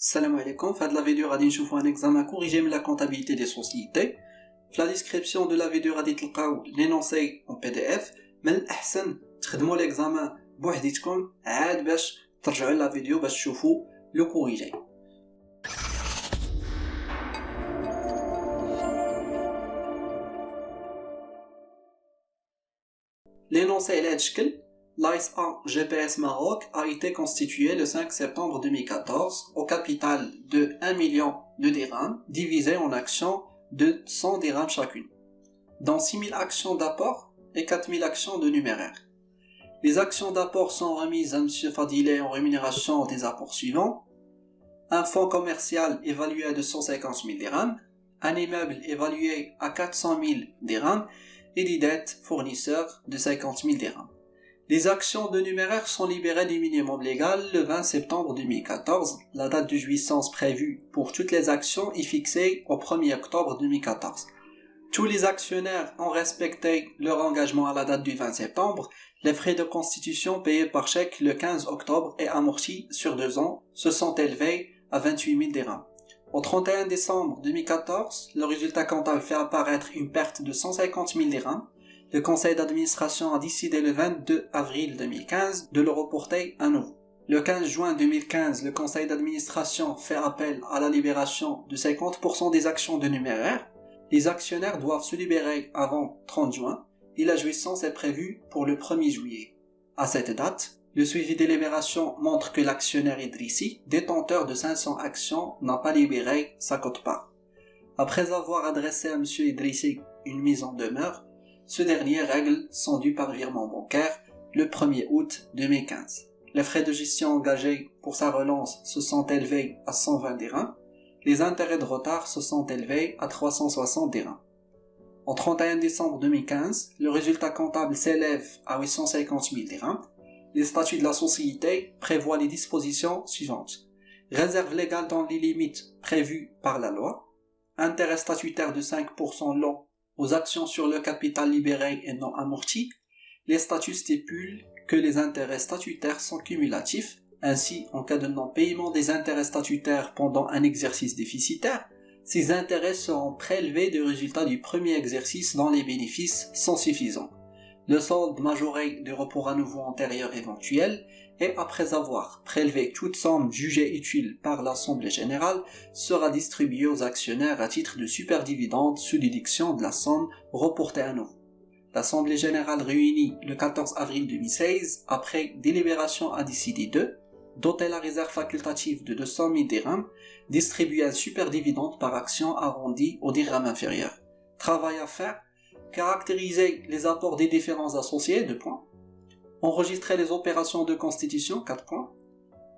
Salam alaikum, dans la vidéo غادي نشوفوا un examen corrigé de la comptabilité des sociétés. Dans la description de la vidéo غادي تلقاو l'énoncé en PDF. من الأحسن تخدموا l'examen بوحديتكم عاد باش ترجعوا لا فيديو باش تشوفوا لو corrigé. L'énoncé على هذا الشكل. L'AS 1 GPS Maroc a été constitué le 5 septembre 2014 au capital de 1 million de dirhams divisé en actions de 100 dirhams chacune, dans 6000 actions d'apport et 4000 actions de numéraire. Les actions d'apport sont remises à M. Fadilé en rémunération des apports suivants: un fonds commercial évalué à 250 000 dirhams, un immeuble évalué à 400 000 dirhams et des dettes fournisseurs de 50 000 dirhams. Les actions de numéraire sont libérées du minimum légal le 20 septembre 2014. La date de jouissance prévue pour toutes les actions est fixée au 1er octobre 2014. Tous les actionnaires ont respecté leur engagement à la date du 20 septembre. Les frais de constitution payés par chèque le 15 octobre et amortis sur 2 ans se sont élevés à 28 000 dirhams. Au 31 décembre 2014, le résultat comptable fait apparaître une perte de 150 000 dirhams. Le conseil d'administration a décidé le 22 avril 2015 de le reporter à nouveau. Le 15 juin 2015, le conseil d'administration fait appel à la libération de 50% des actions de numéraire. Les actionnaires doivent se libérer avant 30 juin et la jouissance est prévue pour le 1er juillet. À cette date, le suivi des libérations montre que l'actionnaire Idrissi, détenteur de 500 actions, n'a pas libéré sa quote-part. Après avoir adressé à M. Idrissi une mise en demeure, ce dernier règle son dû par virement bancaire le 1er août 2015. Les frais de gestion engagés pour sa relance se sont élevés à 120 dirhams. Les intérêts de retard se sont élevés à 360 dirhams. Au 31 décembre 2015, le résultat comptable s'élève à 850 000 dirhams. Les statuts de la société prévoient les dispositions suivantes: réserve légale dans les limites prévues par la loi, intérêt statutaire de 5% long aux actions sur le capital libéré et non amorti. Les statuts stipulent que les intérêts statutaires sont cumulatifs. Ainsi, en cas de non-paiement des intérêts statutaires pendant un exercice déficitaire, ces intérêts seront prélevés du résultat du premier exercice dont les bénéfices sont suffisants. Le solde majoré du report à nouveau antérieur éventuel, et après avoir prélevé toute somme jugée utile par l'Assemblée générale, sera distribué aux actionnaires à titre de superdividende sous déduction de la somme reportée à nouveau. L'Assemblée générale réunie le 14 avril 2016, après délibération, a décidé de doter la réserve facultative de 200 000 dirhams, distribuer un superdividende par action arrondi au dirham inférieur. Travail à faire: caractériser les apports des différents associés, 2 points. Enregistrer les opérations de constitution, 4 points.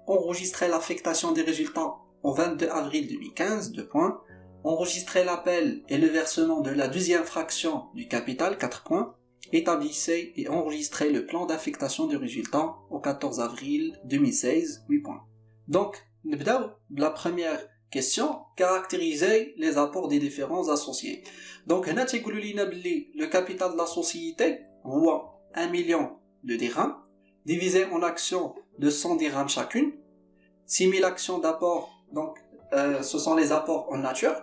Enregistrer l'affectation des résultats au 22 avril 2015, 2 points. Enregistrer l'appel et le versement de la deuxième fraction du capital, 4 points. Établissez et enregistrez le plan d'affectation des résultats au 14 avril 2016, 8 points. Donc, نبداو la première question: caractériser les apports des différents associés. Donc, هنا تيقولوا لينا بلي le capital de la société هو 1 million de dirhams divisé en actions de 100 dirhams chacune. 6000 actions d'apport, donc ce sont les apports en nature.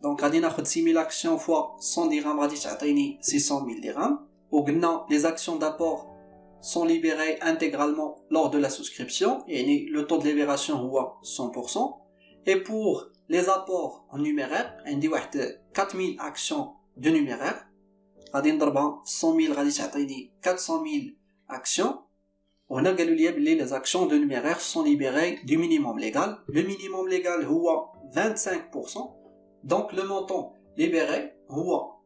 Donc غادي ناخذ 6000 actions fois 100 dirhams غادي تعطيني 600 000 dirhams. وقلنا les actions d'apport sont libérées intégralement lors de la souscription, يعني le taux de libération هو 100%. Et pour les apports en numéraire, عندي واحد 4000 actions de numéraire غادي نضربها 100 000 غادي تعطيني 400 000 actions. وهنا قالوا لي بلي les actions de numéraire sont libérées du minimum légal. Le minimum légal هو 25%. Donc le montant libéré هو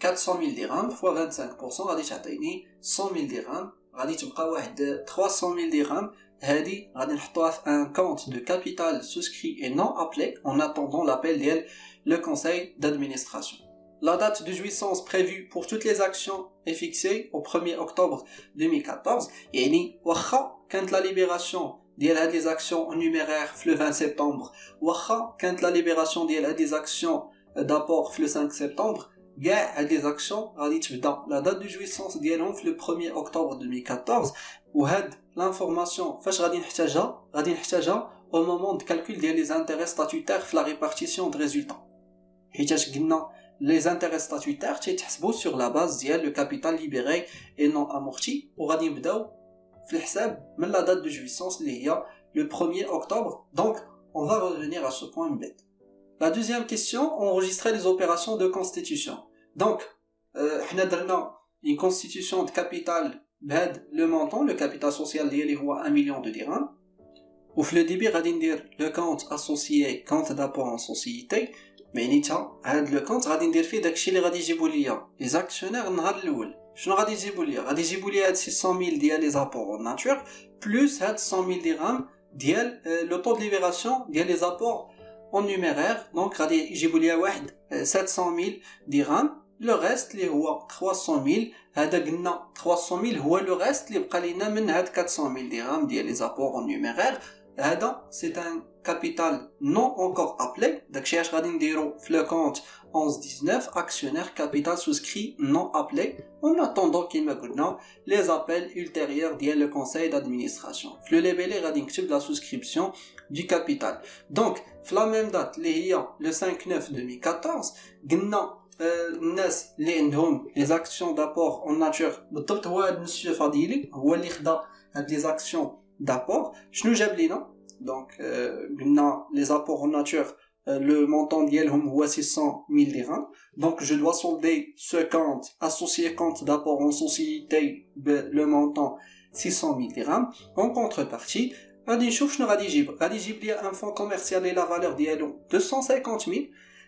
400 000 dirhams fois 25% غادي تعطيني 100 000 dirhams. غادي تبقى واحد 300 000 dirhams. هذه غادي نحطوها في un compte de capital souscrit et non appelé en attendant l'appel ديال le conseil d'administration. La date de jouissance prévue pour toutes les actions est fixée au 1er octobre 2014. يعني واخا كانت la libération ديال هاد les actions en numéraire le 20 septembre, واخا كانت la libération ديال هاد les actions d'apport le 5 septembre, كاع هاد les actions غادي تبدا la date de jouissance ديالهم le 1er octobre 2014. وهاد l'information فاش غادي نحتاجها au moment de calcul des intérêts statutaires la répartition de résultats. Les intérêts statutaires تيتحسبوا sur la base ديال le capital libéré et non amorti وغادي نبداو في الحساب من la date de jouissance اللي هي le 1er octobre. Donc on va revenir à ce point bête. La deuxième question, enregistrer les opérations de constitution. Donc حنا درنا une constitution de capital بهاد le montant, le capital social ديالي هو 1 million de dirhams. وفي le début غادي ندير le compte associé, compte d'apport en société. معنيتها هاد لو كونت غادي ندير فيه داكشي اللي غادي يجيبوا ليا لي زاكسيونير النهار الاول. شنو غادي يجيبوا ليا؟ غادي يجيبوا ليا هاد 600000 ديال لي زابور ناتور بلس هاد 100000 درهم ديال لو طو دو ليبراسيون ديال لي زابور اون نيميرير. دونك غادي يجيبوا ليا واحد 700000 درهم. لو ريست اللي هو 300000 هذا قلنا 300000 هو لو ريست اللي بقى لينا من هاد 400000 درهم ديال لي زابور اون نيميرير. هذا سي ان capital non encore appelé. داكشي اش غادي نديرو في لو كونت 1119 actionnaire capital souscrit non appelé en attendant كيما قلنا les appels ultérieurs ديال le conseil d'administration. في لو ليبيلي غادي نكتب la souscription du capital. donc في la même date اللي هي le 5/9 2014 قلنا الناس اللي عندهم les actions d'apport en nature بالضبط هو هذا المسيو فضيلي هو اللي خدا هاد les actions d'apport. شنو جاب لينا؟ Donc, les apports en nature, le montant d'yelhum est 600 000 dirhams. Donc, je dois solder ce compte, associé compte d'apport en société, le montant 600 000 dirhams. En contrepartie, غادي نشوف شنو غادي يجيب. غادي يجيب لي un fonds commercial et la valeur ديالو 250 000.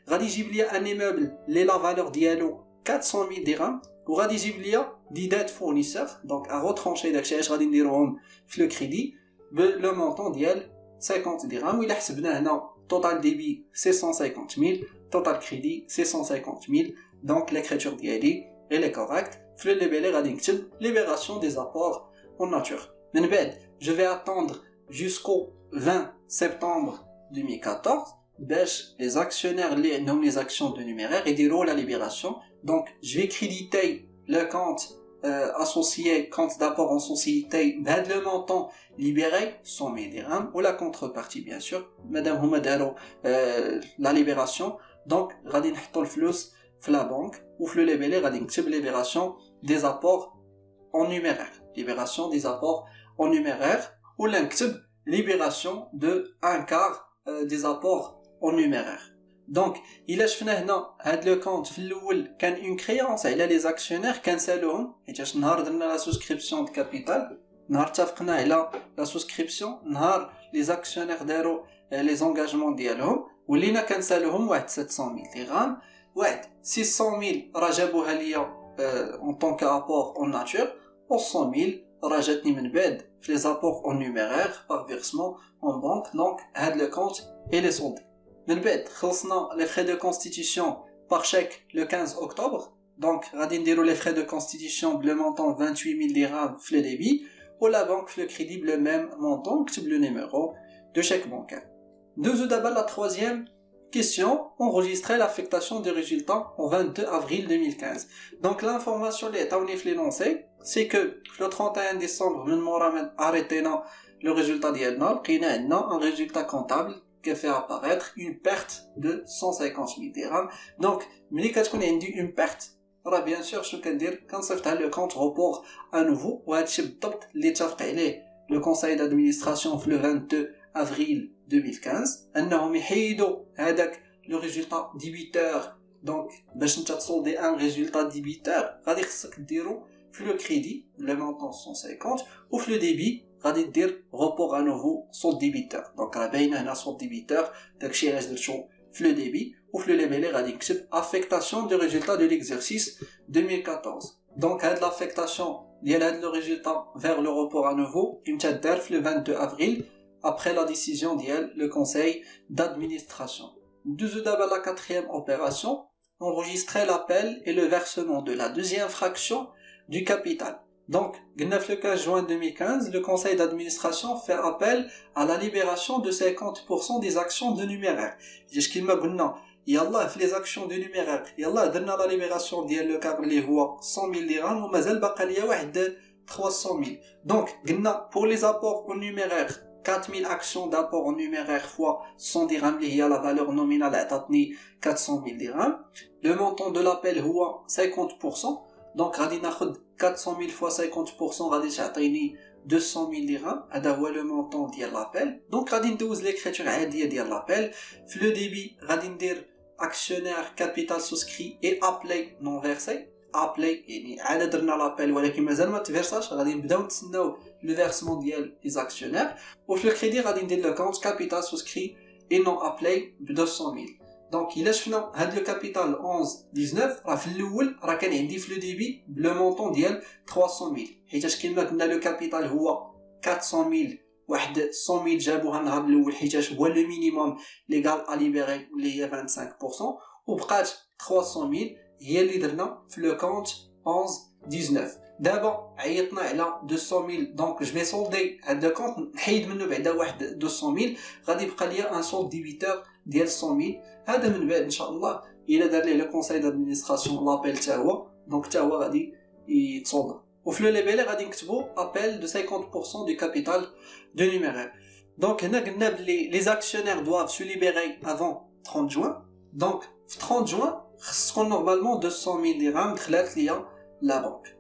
غادي يجيب لي un immeuble et la valeur ديالو 400 000 dirhams. وغادي يجيب لي des dettes fournisseurs. Donc, à retrancher داكشي اش غادي نديروهم في le crédit, le montant ديال 50 dirhams. وإلا حسبنا هنا total débit c'est 150 000, total crédit c'est 150 000. donc l'écriture ديالي elle est correcte. في le libellé غادي نكتب libération des apports en nature. من بعد je vais attendre jusqu'au 20 septembre 2014 باش les actionnaires اللي عندهم les actions de numéraire يديروا la libération. donc je vais créditer le compte associé compte d'apport en société بهاد le montant libéré 100 000 dirhams ou la contrepartie bien sûr madame هما داروا la libération. donc غادي نحطوا الفلوس في la banque وفي le libellé غادي نكتب libération des apports en numéraire, libération des apports en numéraire ولا نكتب libération de un quart des apports en numéraire. donc الا شفنا هنا هاد لو كونت في الاول كان اون كريونس على لي زاكسيونير كنسالوهم حيت نهار درنا لا سوسكريبسيون دو كابيتال نهار اتفقنا على لا سوسكريبسيون نهار لي زاكسيونير داروا لي زونغاجمون ديالهم ولينا كنسالوهم واحد 700000 درهم واحد 600000 راه جابوها ليا en tant qu'apport en nature و 100000 راه جاتني من بعد في لي زابور en numéraire par versement en banque. donc هاد لو كونت il est soldé. من بعد خلصنا les frais de constitution par chèque le 15 octobre. donc غادي نديرو les frais de constitution le montant 28000 dirhams في le débit ou la banque في le crédit le même montant. نكتب le numéro de chèque bancaire. Nous d'abord la troisième question, enregistrer l'affectation des résultats au 22 avril 2015. donc l'information اللي عطاوني في l'énoncé c'est que le 31 décembre من مورا arrêtena le résultat ديالنا لقينا عندنا un résultat comptable qui fait apparaître une perte de 150 000 dirhams. donc ملي كتكون عندي une perte راه بيان سور شنو كندير كنصيفط على لو كونت روبور à nouveau وهادشي بالضبط اللي اتفق عليه le conseil d'administration في le 22 avril 2015 انهم يحيدوا هذاك لو ريزولطا ديبيتور. donc باش نتا تصولدي ان ريزولطا ديبيتور غادي خصك ديرو في لو كريدي le montant 150 وفي لو ديبي غادي دير report à nouveau sur débiteur. donc راه باينه هنا sur débiteur داكشي علاش درتو في لو ديبي وفي لو ليبيلي غادي نكتب affectation du résultat de l'exercice 2014. donc هاد l'affectation ديال هاد لو ريزولطا vers le report à nouveau يمتا دار في le 22 avril après la décision ديال le conseil d'administration. d'abord la quatrième opération, enregistrer l'appel et le versement de la deuxième fraction du capital. donc le 15 juin 2015 le conseil d'administration fait appel à la libération de 50% des actions de numéraire. j'ai كيما قلنا يلا في les actions de numéraire يلا درنا la libération ديال le cadre اللي هو 100 000 dirhams ومازال باقي ليا واحد 300 000. donc قلنا pour les apports en numéraire 4000 actions d'apport en numéraire fois 100 dirhams اللي هي la valeur nominale عطاتني 400 000 dirhams. Le montant de l'appel هو 50%. Donc غادي ناخذ 400 000 fois 50% غادي تعطيني 200 000 dirhams. هذا هو le montant ديال l'appel. Donc غادي ندوز l'écriture عادية ديال l'appel. في le débit غادي ندير actionnaire capital souscrit et appelé non versé. appelé يعني عاد درنا لابيل ولكن مازال ما تفيرساش غادي نبداو نتسناو لو فيرسمون ديال لي زاكسيونير وفي الكريدي غادي ندير لو كونت كابيتال سوسكري اي نون ابلي ب 200000 دونك الا شفنا هاد لو كابيتال 19 راه في الاول راه كان عندي في لو ديبي بلو مونطون ديال 300000 حيتاش كما قلنا لو كابيتال هو 400000 واحد 100000 جابوها النهار الاول حيتاش هو لو مينيموم ليغال ا ليبيري اللي هي 25% وبقات 300000 هي اللي درنا في لو كونت 19. دابا عيطنا على 200000 دونك جو في سولدي هاد لو كونت نحيد منه بعدا واحد 200000 غادي يبقى ليا ان سولد ديبيتور ديال 100000 هذا من بعد ان شاء الله الا دار ليه لو كونساي دادمينستراسيون لابيل حتى هو دونك حتى هو غادي يتصولد وفي لو ليبيل غادي نكتبوا ابيل دو 50% دو كابيتال دو نيميرير. دونك هنا قلنا بلي لي زاكسيونير دواف سو ليبيري افون 30 جوان دونك في 30 جوان خصكم normalement 200 000 dirhams دخلات ليا لا بنك.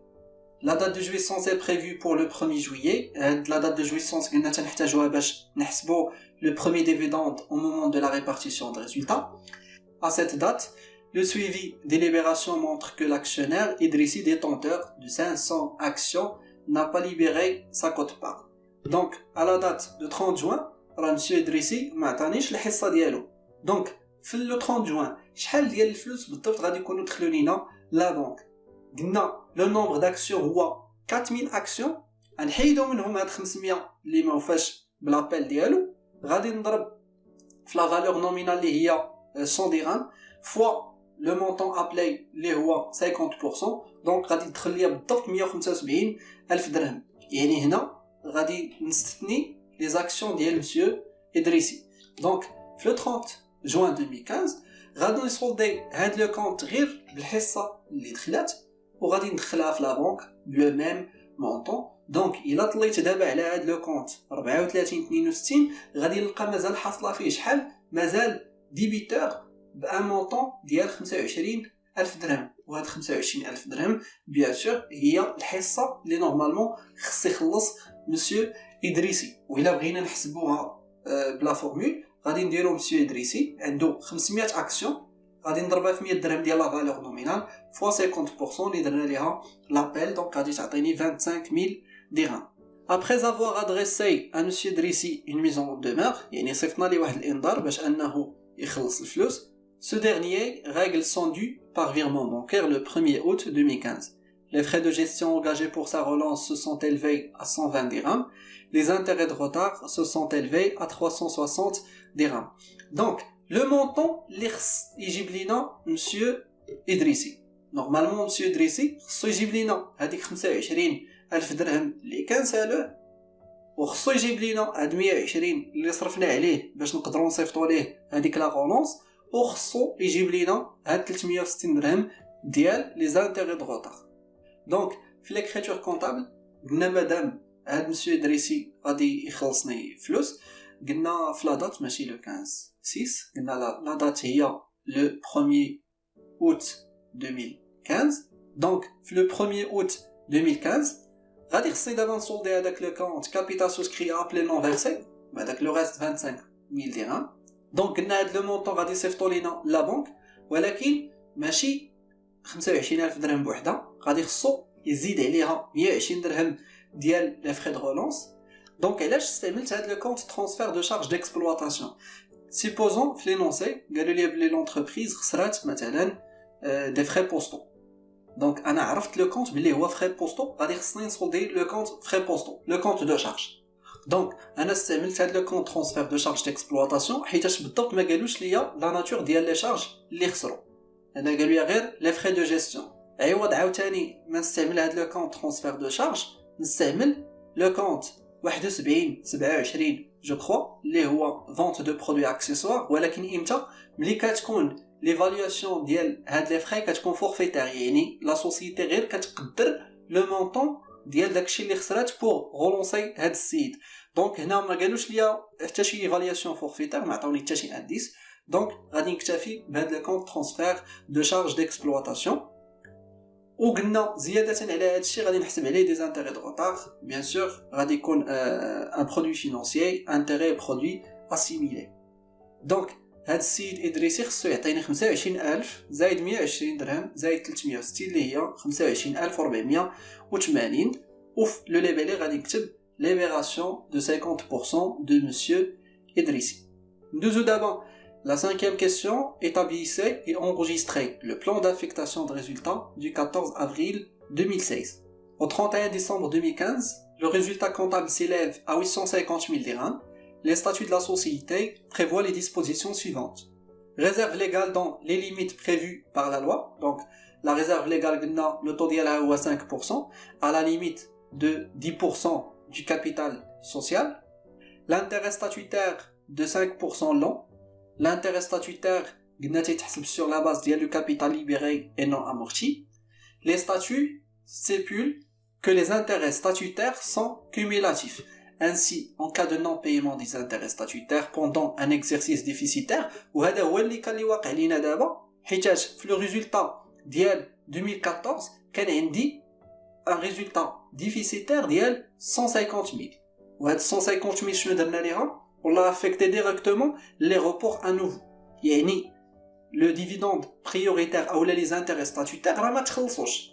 La date de jouissance est prévue pour le 1er juillet. La date de jouissance قلنا تنحتاجوها باش نحسبوا le premier dividende au moment de la répartition des résultats. À cette date, le suivi des libérations montre que l'actionnaire Idrissi détenteur de 500 actions n'a pas libéré sa quote-part. Donc, à la date de 30 juin, monsieur Idrissi ما عطانيش الحصة ديالو. Donc, في لو 30 جوان شحال ديال الفلوس بالضبط غادي يكونوا دخلوا لينا لا بنك؟ قلنا لو نومبر داكسيون هو 4000 اكسيون غنحيدو منهم هاد 500 اللي ما وفاش بلابيل ديالو غادي نضرب في لا فالور نومينال اللي هي 100 درهم فوا لو مونطون ابلي اللي هو 50% دونك غادي تدخل ليا بالضبط 175 الف درهم. يعني هنا غادي نستثني لي زاكسيون ديال مسيو ادريسي. دونك في لو 30 جوان 2015 غادي نسولدي هاد لو كونت غير بالحصه اللي دخلات وغادي ندخلها في لا بنك بلو ميم مونطون. دونك الا طليت دابا على هاد لو كونت 34 غادي نلقى مازال حاصله فيه شحال مازال ديبيتور بان مونطون ديال 25000 درهم وهاد 25000 درهم بيان سور هي الحصه اللي نورمالمون خص يخلص مسيو ادريسي. وإلا بغينا نحسبوها بلا فورمول غادي نديرو مسيو ادريسي عنده 500 اكسيون غادي نضربها في 100 درهم ديال لا فالور نومينال فوا 50% اللي درنا ليها لابيل دونك غادي تعطيني 25000 درهم. Après avoir adressé à monsieur Idrissi une mise en demeure يعني صيفطنا ليه واحد الانذار باش انه يخلص الفلوس ce dernier règle son dû par virement bancaire le 1er août 2015. Les frais de gestion engagés pour sa relance se sont élevés à 120 dirhams. Les intérêts de retard se sont élevés à 360 dirhams. Donc, le montant يجيب لينا monsieur Idrissi. Normalement, monsieur Idrissi خصو يجيب لينا هذيك 25000 درهم اللي كان سالوه وخصو يجيب لينا هاد 120 اللي صرفنا عليه باش نقدروا نصيفطوا ليه هذيك لا غولونس وخصو يجيب لينا هاد 360 درهم ديال لي زانتيغي دو روتار. دونك في ليكريتور كونطابل قلنا مادام هاد مسيو ادريسي غادي يخلصني فلوس قلنا في لا دات ماشي لو 15 6 قلنا لا دات هي لو 1er août 2015. دونك في لو 1er août 2015 غادي خصني دابا نسولدي هذاك لو كونت كابيتال سوسكري ابلي نون فيرسي هذاك لو ريست 25000 درهم. دونك قلنا هاد لو مونطون غادي يصيفطوا لينا لا بنك ولكن ماشي 25000 درهم بوحدها غادي خصو يزيد عليها 120 درهم ديال لي فري دو رولونس. دونك علاش استعملت هاد لو كونت ترانسفير دو شارج ديكسبلواتاسيون؟ سيبوزون في لينونسي قالوا لي بلي لونتربريز خسرات مثلا دي فري بوستو دونك انا عرفت لو كونت بلي هو فري بوستو غادي خصني نسولدي لو كونت فري بوستو لو كونت دو شارج. دونك انا استعملت هاد لو كونت ترانسفير دو شارج ديكسبلواتاسيون حيتاش بالضبط ما قالوش ليا لا ناتور ديال لي شارج اللي خسروا انا قالوا لي غير لي فري دو جيستيون. عوض عاوتاني ما نستعمل هاد لو كونت ترانسفير دو شارج نستعمل لو كونت 27 جو كرو اللي هو فونت دو برودوي اكسيسوار ولكن امتى ملي كتكون ليفاليواسيون ديال هاد لي فري كتكون فورفيتير يعني لا سوسيتي غير كتقدر لو مونطون ديال داكشي اللي خسرات بور غولونسي هاد السيد. دونك هنا ما قالوش ليا حتى شي ايفالياسيون فورفيتير، ما عطاوني حتى شي انديس. دونك غادي نكتفي بهاد لو كونت ترانسفير دو شارج ديكسبلواتاسيون. وقلنا زيادة على هذا الشيء غادي نحسب عليه دي زانتيغي دو روتار. بيان سور غادي يكون ان برودوي فينانسيي انتيغي برودوي اسيميلي. دونك هاد السيد ادريسي خصو يعطيني 25000 زائد 120 درهم زائد 360 اللي هي 25480. وفي لو ليبيلي غادي نكتب libération de 50% de monsieur Idrissi. Nous d'abord, la cinquième question, établissez et enregistrez le plan d'affectation de résultats du 14 avril 2016. Au 31 décembre 2015, le résultat comptable s'élève à 850 000 dirhams. Les statuts de la société prévoient les dispositions suivantes. Réserve légale dans les limites prévues par la loi. Donc, la réserve légale, le taux d'IA est à 5%, à la limite de 10% du capital social. L'intérêt statutaire de 5% long. L'intérêt statutaire sur la base du capital libéré et non amorti. Les statuts stipulent que les intérêts statutaires sont cumulatifs. Ainsi, en cas de non-paiement des intérêts statutaires pendant un exercice déficitaire, وهذا هو اللي كان واقع لينا دابا، حيتاش في لو ريزولطا ديال 2014 كان عندي un résultat déficitaire ديال 150 000. وهاد 150 000 شنو درنا ليها؟ On l'a affecté directement les reports à nouveau. يعني le dividende prioritaire ou les intérêts statutaires راه ما تخلصوش.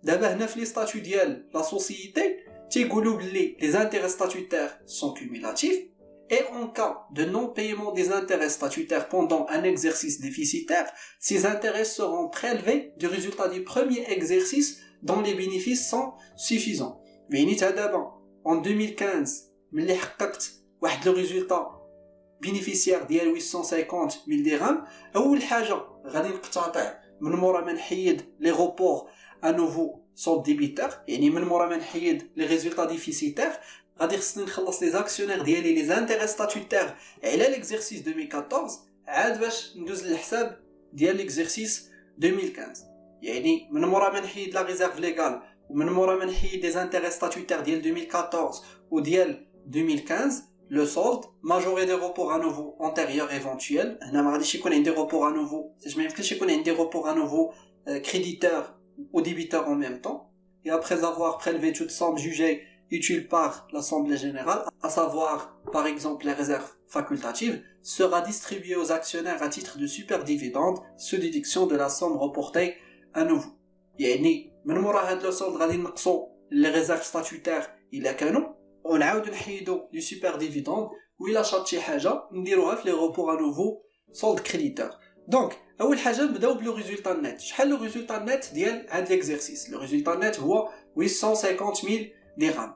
دابا هنا في لي ستاتut ديال لا سوسيتي تيقولوا بلي les intérêts statutaires sont cumulatifs et en cas de non-paiement des intérêts statutaires pendant un exercice déficitaire, ces intérêts seront prélevés du résultat du premier exercice dont les bénéfices sont suffisants. معناتها دابا en 2015 ملي حققت واحد لو ريزولطا بينيفيسيير ديال 850 000 درهم، اول حاجه غادي نقتطع من مورا ما نحيد لي غوبور ا نوفو سولد ديبيتور، يعني من مورا ما نحيد لي ريزولطا ديفيسيتير غادي خصني نخلص لي زاكسيونير ديالي لي زانتيغي ستاتوتير على ليكزيرسيس 2014 عاد باش ندوز للحساب ديال ليكزيرسيس 2015. يعني من مورا ما نحيد لا ريزيرف ليغال ومن مورا ما نحيد لي زانتيغي ستاتوتير ديال 2014 وديال 2015 le solde majoré des reports à nouveau antérieurs éventuels. هنا ما غاديش يكون عندي report à nouveau، ما يمكنش يكون عندي report à nouveau créditeur ou débiteur en même temps. Et après avoir prélevé toute somme jugée utile par l'Assemblée générale, à savoir par exemple les réserves facultatives, sera distribué aux actionnaires à titre de superdividende sous déduction de la somme reportée à nouveau. يعني من مورا هاد لو solde غادي نقصوا les réserves statutaires إلا كانوا، ونعاودو نحيدو لي سوبر ديفيدوند، وإلا شاط شي حاجه نديروها في لي روبور ا نوفو سولد كريديتور. دونك اول حاجه نبداو بلو ريزولطا نت. شحال لو ريزولطا نت ديال هاد ليكزيرسيس؟ لو ريزولطا نت هو 850 000 درهم.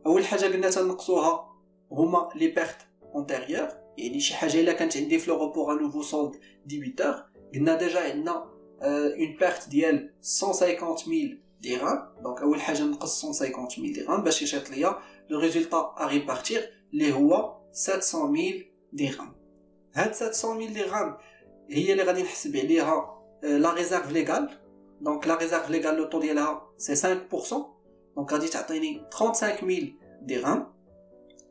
اول حاجه قلنا تنقصوها هما لي بيرت اونتيريور، يعني شي حاجه الا كانت عندي في لو روبور ا نوفو سولد ديبيتور قلنا ديجا عندنا اون بيرت ديال 150 000 درهم. دونك اول حاجه نقص 150 000 درهم باش يشيط ليا le résultat à répartir اللي هو 700 000 درهم. هاد 700 000 درهم هي اللي غادي نحسب عليها لا ريزيرف ليغال. دونك لا ريزيرف ليغال لو طو ديالها سي 5%، دونك غادي تعطيني 35 000 درهم.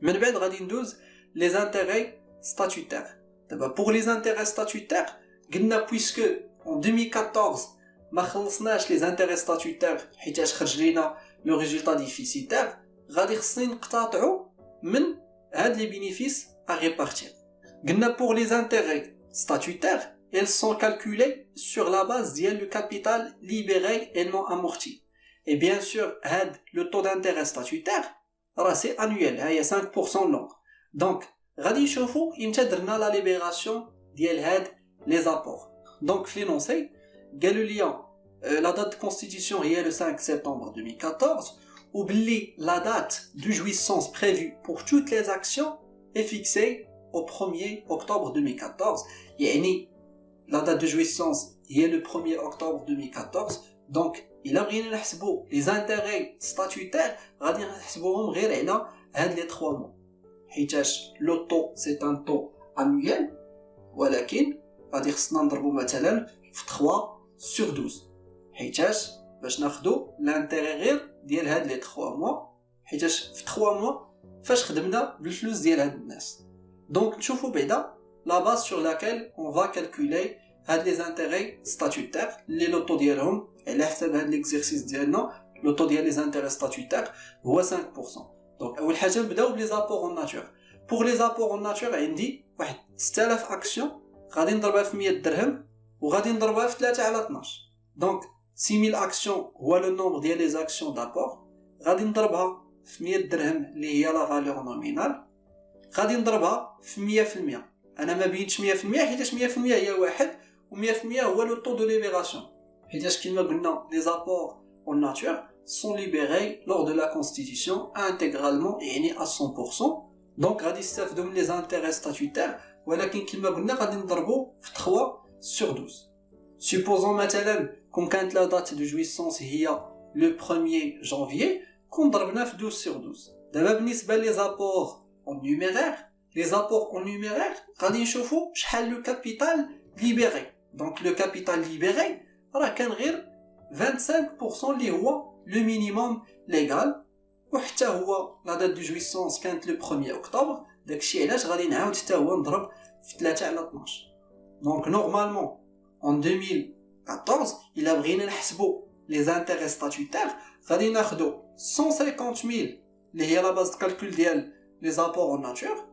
من بعد غادي ندوز لي زانتيغي ستاتوتير. دابا بور لي زانتيغي ستاتوتير قلنا بويسكو en 2014 ما خلصناش لي زانتيغي ستاتوتير حيتاش خرج لينا لو ريزولطا ديفيسيتير، غادي خصني نقتطعو من هاد لي bénéfices à répartir. قلنا pour les intérêts statutaires, elles sont calculées sur la base ديال le capital libéré et non amorti. Et bien sûr, هاد le taux d'intérêt statutaire راه سي annuel، هي 5% long. Donc غادي نشوفو امتى درنا لا ليبيراسيون ديال هاد les apports. Donc في l'énoncé قالوا لي la date de constitution هي le 5 septembre 2014. Oublie la date de jouissance prévue pour toutes les actions est fixée au 1er octobre 2014. يعني la date de jouissance est le 1er octobre 2014. Donc il a rien نحسبوا les intérêts statutaires غادي نحسبوهم غير على هاد les 3 mois. حيتاش le taux c'est un taux annuel، ولكن غادي خصنا نضربو مثلا في 3 sur 12 حيتاش باش ناخدو لانتيري غير ديال هاد لي 3 موا، حيتاش في 3 موا فاش خدمنا بالفلوس ديال هاد الناس. دونك نشوفو بعدا لا باز سور لاكيل اون فا كالكولي هاد لي زانتيري ستاتوتير اللي لوطو ديالهم على حساب هاد ليكزيرسيس ديالنا. لوطو ديال لي زانتيري ستاتوتير هو 5%. دونك اول حاجه نبداو بلي زابور اون ناتور. بور لي زابور اون ناتور عندي واحد 6000 اكسيون، غادي نضربها في 100 درهم وغادي نضربها في 3 على 12. دونك 6000 اكسيون هو لو نومبر ديال لي زاكسيون دابور، غادي نضربها في 100 درهم اللي هي لا فالور نومينال، غادي نضربها في 100%. انا ما بينتش 100% حيتاش 100% هي واحد و100% هو لو طو دو ليبيراسيون، حيتاش كيما قلنا لي زابور اون ناتور sont libérés lors de la constitution intégralement يعني à 100%. donc غادي يستافدوا من لي زانتيري ستاتوتير، ولكن كما قلنا غادي نضربوا في 3 sur 12. supposons مثلا كون كانت لا دات دو جويسونس هي لو 1er janvier، كون ضربنا في 12 sur 12. دابا بالنسبه لي زابور اون نيميرير، لي زابور اون نيميرير غادي نشوفوا شحال لو كابيتال ليبيري. دونك لو كابيتال ليبيري راه كان غير 25% اللي هو لو مينيموم ليغال، وحتى هو لا دات دو جويسونس كانت لو 1er اكتوبر. داكشي علاش غادي نعاود حتى هو نضرب في 3 على 12. دونك نورمالمون en 2014 الا بغينا نحسبوا لي زانتيري ستاتوتير غادي ناخدو 150000 اللي هي لا باز كالكول ديال لي زابور اون ناتور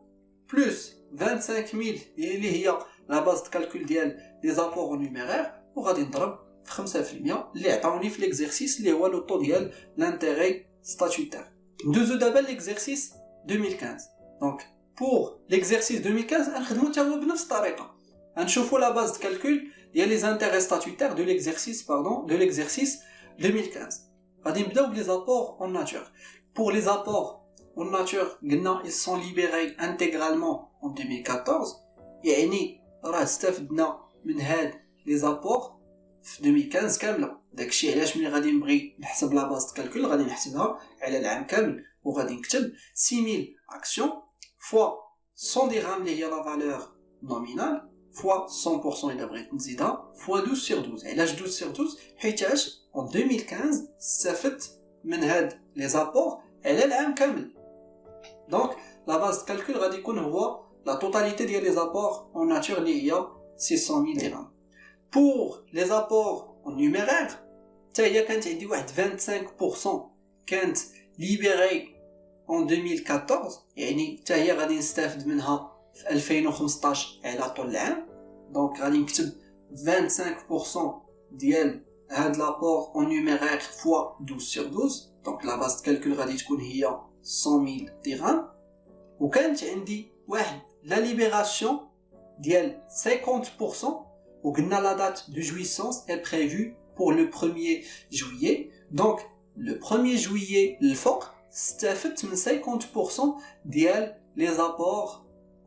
بلس 25000 اللي هي لا باز كالكول ديال لي زابور اون نيميرير، وغادي نضرب في 5% اللي عطاوني في ليكزيرسيس اللي هو لو طو ديال لانتيري ستاتوتير. ندوزو دابا ليكزيرسيس 2015. دونك بور ليكزيرسيس 2015 نخدمو حتى هو بنفس الطريقه، غنشوفوا لا باز كالكول ديال لي زانتيري ستاتوتير دو ليكزيرسيس 2015. غادي نبداو بلي زابور اون ناتور. بور لي زابور اون ناتور قلنا ils sont libérés intégralement en 2014، يعني راه استفدنا من هاد لي زابور في 2015 كامله. داكشي علاش ملي غادي نبغي نحسب لا باز كالكول غادي نحسبها على العام كامل، وغادي نكتب 6000 اكسيون فوا 100 درهم اللي هي لا فالور نومينال فوا 100% الا بغيت نزيدها فوا 12 sur 12. علاش 12 sur 12؟ حيتاش en 2015 استفدت من هاد لي زابور على العام كامل. دونك لا باز كالكول غادي يكون هو لا توتاليتي ديال لي زابور اون ناتور اللي هي 600000 درهم. بور لي زابور اون نيميرير حتى هي كانت عندي واحد 25% كانت ليبيري en 2014، يعني حتى هي غادي نستافد منها في 2015 على طول العام. دونك غادي نكتب 25% ديال هاد لابور اون نيميرير فوا 12 sur 12. دونك لا باز كالكول غادي تكون هي 100000 درهم. وكانت عندي واحد لا ليبيراسيون ديال 50%، وقلنا لا دات دو جويسونس est prévue pour le 1er juillet. donc le 1er juillet الفوق استفدت من 50% ديال لي زابور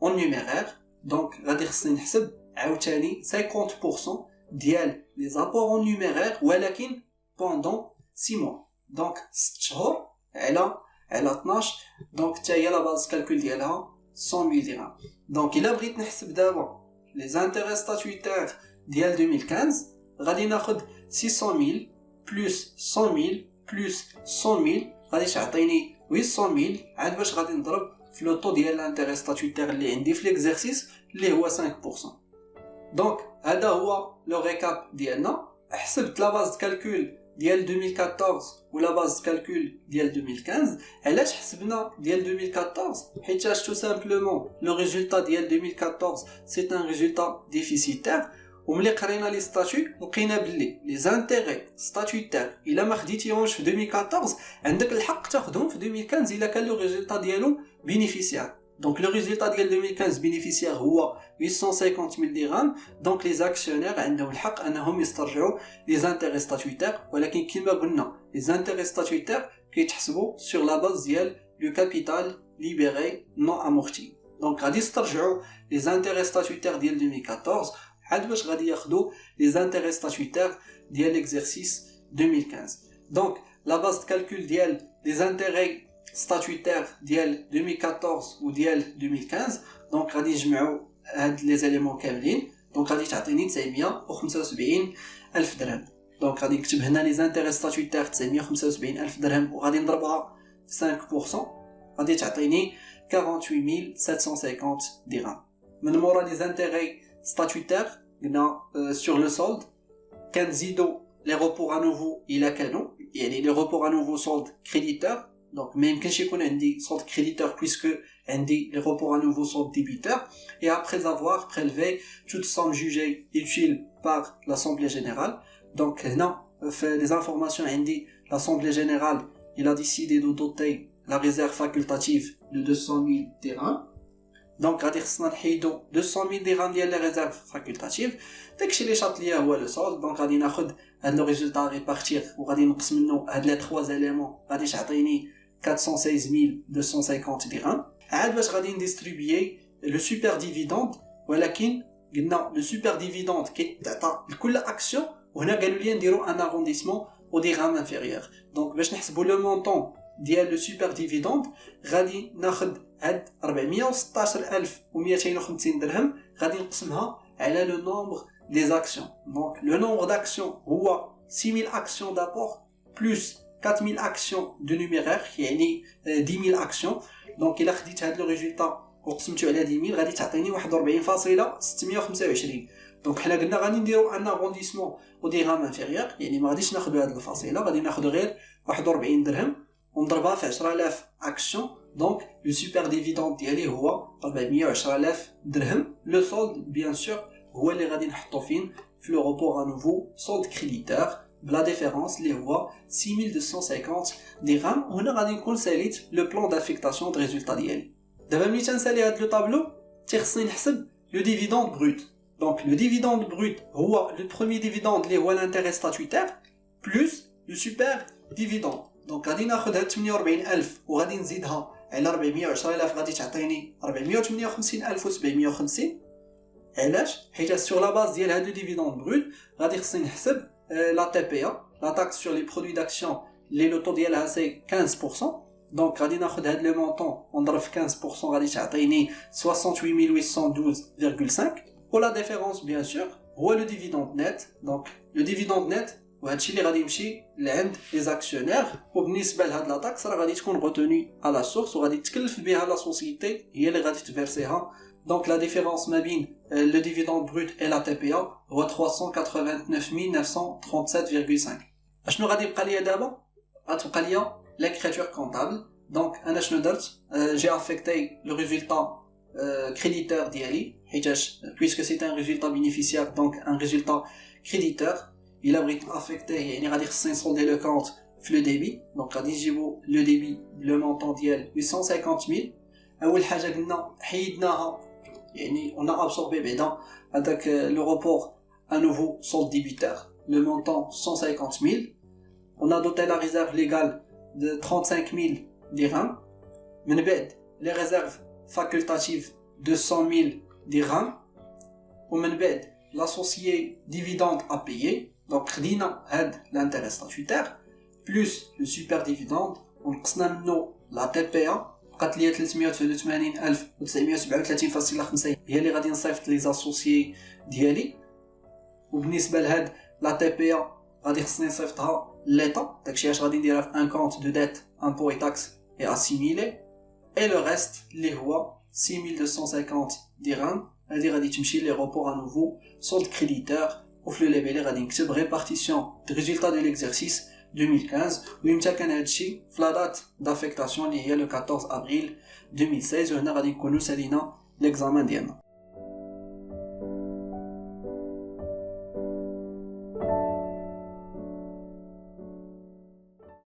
اون نيميرير. دونك غادي خصني نحسب عاوتاني 50% ديال لي زابور اون نيميرير ولكن بوندون 6 mois. دونك 6 شهور على 12. دونك حتى هي لا باز كالكول ديالها 100000 درهم. دونك الا بغيت نحسب دابا لي زانتيري ستاتوتير ديال 2015 غادي ناخد 600000 بلس 100000 بلس 100000 غادي تعطيني 800000 عاد باش غادي نضرب في لو طو ديال لانتيري ستاتوتير اللي عندي في ليكزيرسيس اللي هو 5%. دونك هذا هو لو ريكاب ديالنا. حسبت لا باز كالكول ديال 2014 ولا باز كالكول ديال 2015. علاش حسبنا ديال 2014؟ حيتاش تو سامبلومون لو ريزولطا ديال 2014 سي ان ريزولطا ديفيسيتير، وملي قرينا لي ستاتيو لقينا بلي لي زانتيري ستاتوتير الا ما خديتيهمش في 2014 عندك الحق تاخذهم في 2015 الا كان لو ريزولطا ديالو بينيفيسيار. دونك لو ريزولطا ديال 2015 بينيفيسيار هو 850000 درهم. دونك لي زاكسيونير عندهم الحق انهم يسترجعوا لي زانتيري ستاتوتير، ولكن كما قلنا لي زانتيري ستاتوتير كيتحسبوا سور لا باز ديال لو كابيتال ليبيري نون امورتي. دونك غادي يسترجعوا لي زانتيري ستاتوتير ديال 2014 عاد باش غادي ياخذوا لي زانتيري ستاتوتير ديال ليكزيرسيس 2015. دونك لا باز دو كالكول ديال لي زانتيري ستاتوتير ديال 2014 وديال 2015. دونك غادي نجمعوا هاد لي زاليمون كاملين. دونك غادي تعطيني 975000 درهم. دونك غادي نكتب هنا لي زانتيغي ستاتوتير 975000 درهم وغادي نضربها في 5%، غادي تعطيني 48750 درهم. من مورا لي زانتيغي ستاتوتير قلنا سور لو سولد كنزيدو لي روبور ا نوفو الى كانوا، يعني لي روبور ا نوفو سولد كريديتور، دونك ما يمكنش يكون عندي سولد كريديتور puisque عندي les reports à nouveau sont débiteurs, et après avoir prélevé toute somme jugée utile par l'Assemblée générale. Donc là, les informations عندي l'Assemblée générale, il a décidé de doter la réserve facultative de 200 000 dirhams. Donc غادي خصنا نحيدو 200 000 درهم ديال لي ريزيرف فاكولتاتيف، داكشي اللي شاط ليا هو لو سولد. دونك غادي ناخذ هاد لو ريزولطا ريبارتير وغادي نقص منه هاد لي 3 éléments، غادي تعطيني 416 250 درهم. عاد باش غادي نديستريبيي لو سوبر ديفيدوند، ولكن قلنا لو سوبر ديفيدوند كيتعطى لكل اكسيون، وهنا قالوا لي نديرو ان ارونديسمون او دي غام انفيريور. دونك باش نحسبوا لو مونطون ديال لو سوبر ديفيدوند غادي ناخذ هاد 416250 درهم، غادي نقسمها على لو نومبر دي اكسيون. دونك لو نومبر داكسيون هو 6000 اكسيون دابور بلس 4000 اكسيون دو نيميرير، يعني 10000 اكسيون. دونك الا خديت هاد لو ريزولطا وقسمته على 10000 غادي تعطيني 41.625. دونك حنا قلنا غادي نديرو ان ارونديسمون او دي غام انفيريور، يعني ما غاديش ناخذ هاد الفاصله، غادي ناخذ غير 41 درهم ونضربها في 10000 اكسيون. دونك لو سوبر ديفيدوند ديالي هو 410000 درهم. لو سولد بيان سور هو اللي غادي نحطو فين في لو روبور ا نوفو سولد كريديتور بلا ديفيرونس اللي هو 6250 درهم. وهنا غادي نكون ساليت لو بلان دافيكتاسيون د ريزولطا ديالي. دابا ملي تنسالي هاد لو طابلو تيخصني نحسب لو ديفيدوند بروت. دونك لو ديفيدوند بروت هو لو بروميير ديفيدوند اللي هو لانتيري ستاتوتير بلس لو سوبر ديفيدوند. دونك غادي ناخذ هاد 48000 وغادي نزيدها على 410000 غادي تعطيني 459750. علاش؟ حيت سور لا باز ديال هاد لو ديفيدوند بروت غادي خصني نحسب لا تي بي ا، لا تاكس سور لي برودوي داكسيون اللي لو طو ديالها سي 15%. دونك غادي ناخذ هاد لو مونطون ونضرب في 15% غادي تعطيني 68812.5. ولا ديفيرونس بيان سور هو لو ديفيدوند نت. دونك لو ديفيدوند نت وهادشي اللي غادي يمشي لعند لي زاكسيونير، وبالنسبه لهاد لا تاكس راه غادي تكون غوتوني على سورس وغادي تكلف بها لا سوسيتي هي اللي غادي تفيرسيها. دونك لا ديفيرونس ما بين لو ديفيدوند بروت اي لا تي بي ا هو 389937.5. اشنو غادي يبقى ليا دابا؟ غتبقى ليا l'écriture comptable. دونك انا شنو درت؟ جي افيكتي لو ريزولطا créditeur ديالي حيتاش puisque c'est un résultat bénéficiaire, donc un résultat créditeur. Il a affecté, يعني غادي خصني نسولدي لو كونت في لو ديبي. دونك غادي نجيبو لو ديبي لو مونطون ديال 850000. اول حاجه قلنا حيدناها، يعني on a absorbé بعدا هذاك لو روبور à nouveau solde débiteur, le montant 150 000. On a doté la réserve légale de 35 000 dirhams. من بعد les réserves facultatives de 100 000 dirhams. ومن بعد l'associé dividende à payer. Donc خدينا هاد l'intérêt statutaire plus le super dividende ونقصنا منه la TPA بقات ليا 388937.5 هي اللي غادي نصيفط لي زاسوسيي ديالي. وبالنسبه لهاد لا تي بي ا غادي خصني نصيفطها ليطا، داكشي اش غادي نديرها في ان كونت دو ديت امبو اي تاكس اي اسيميلي. اي لو ريست اللي هو 6250 درهم هادي غادي تمشي لي روبور ا نوفو سولد كريديتور. وفي لو ليبيلي غادي نكتب ريبارتيسيون دو ريزولطا دو ليكزارسيس 2015. ويمتى كان هادشي في لا دات دافيكتاسيون اللي هي لو 14 ابريل 2016. وهنا غادي نكونوا سالينا ليكزامان ديالنا.